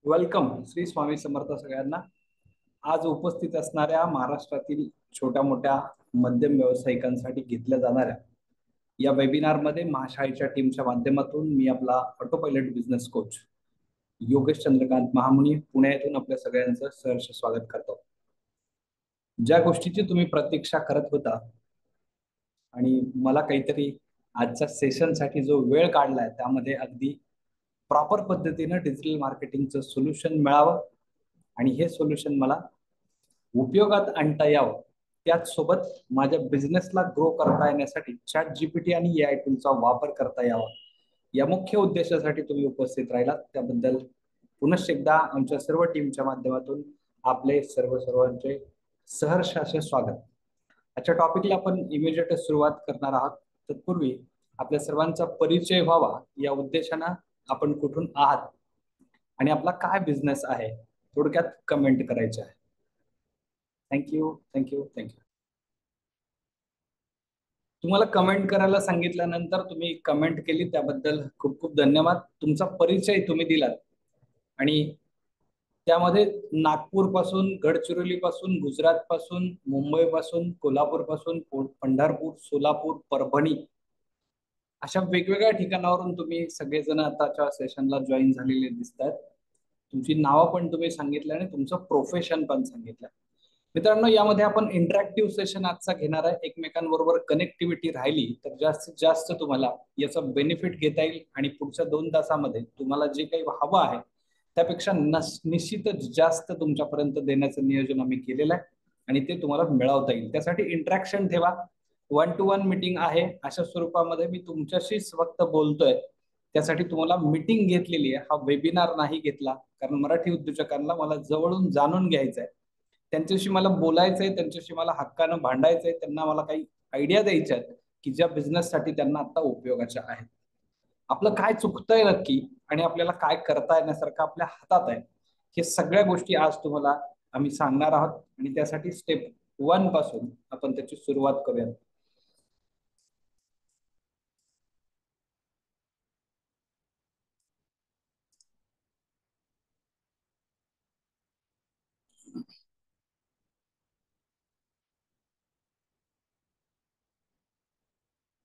Welcome Shri Swami Samarth सगळ्यांना। आज उपस्थित असणाऱ्या महाराष्ट्रातील छोट्या मोठ्या मध्यम व्यावसायिकांसाठी घेतल्या जाणाऱ्या या वेबिनार मध्ये महाशाळेच्या टीमच्या माध्यमातून मी आपला auto pilot business coach Yogesh Chandrakant महामुनी पुण्यातून आपल्या सगळ्यांचं सहर्ष स्वागत करतो। ज्या गोष्टीची तुम्ही प्रतीक्षा करत होता आणि मला काहीतरी आजच्या सेशनसाठी जो वेळ काढलाय त्यामध्ये अगदी प्रॉपर पद्धतीने डिजिटल मार्केटिंगचं सोल्युशन मिळावं आणि हे सोल्युशन मला उपयोगात आणता यावं, त्याच सोबत माझ्या बिझनेसला ग्रो करता येण्यासाठी चॅट जीपीटी आणि एआय टूलचा वापर करता यावा, या मुख्य उद्देशासाठी तुम्ही उपस्थित राहिलात त्याबद्दल पुनश्च एकदा आमच्या सर्व टीमच्या माध्यमातून आपले सर्वांचे सहर्ष असे स्वागत। आजच्या टॉपिकला आपण इमिजिएट सुरुवात करणार आहोत। तत्पूर्वी आपल्या सर्वांचा परिचय व्हावा या उद्देशाने आपण कुठून आहात आणि आपला काय बिझनेस आहे थोडक्यात कमेंट करायचे आहे। Thank you thank you thank you. तुम्हाला कमेंट करायला सांगितल्यानंतर तुम्ही कमेंट केली त्याबद्दल खूप खूप धन्यवाद। तुमचा परिचय तुम्ही दिलात आणि त्यामध्ये नागपूर पासून, गडचिरोली पासून, गुजरात पासून, मुंबई पासून, कोल्हापूर पासून, पंढरपूर, सोलापूर, परभणी अशा वेगवेगळ्या ठिकाणावरून तुम्ही सगळेजण आताच्या सेशनला जॉईन झालेले दिसतात। तुमची नावं पण तुम्ही सांगितलं आणि तुमचं प्रोफेशन पण सांगितलं। मित्रांनो, यामध्ये आपण इंटरॅक्टिव्ह सेशन आजचा घेणार आहे। एकमेकांबरोबर कनेक्टिव्हिटी राहिली तर जास्तीत जास्त तुम्हाला याचा बेनिफिट घेता येईल आणि पुढच्या 2 तासामध्ये तुम्हाला जे काही हवं आहे त्यापेक्षा निश्चितच जास्त तुमच्यापर्यंत देण्याचं नियोजन आम्ही केलेलं आहे आणि ते तुम्हाला मिळवता येईल। त्यासाठी इंटरॅक्शन ठेवा। 1 to 1 मीटिंग आहे, अशा स्वरूपामध्ये मी तुमच्याशीच फक्त बोलतोय। त्यासाठी तुम्हाला मीटिंग घेतलेली आहे, हा वेबिनार नाही घेतला, कारण मराठी उद्योजकांना मला जवळून जाणून घ्यायचं आहे, त्यांच्याशी मला बोलायचंय, त्यांच्याशी मला हक्कानं भांडायचंय, त्यांना मला काही आयडिया द्यायच्या आहेत की ज्या बिझनेससाठी त्यांना आता उपयोगाच्या आहेत। आपलं काय चुकतंय नक्की आणि आपल्याला काय करता येण्यासारखं आपल्या हातात आहे, हे सगळ्या गोष्टी आज तुम्हाला आम्ही सांगणार आहोत आणि त्यासाठी स्टेप 1 पासून आपण त्याची सुरुवात करूया।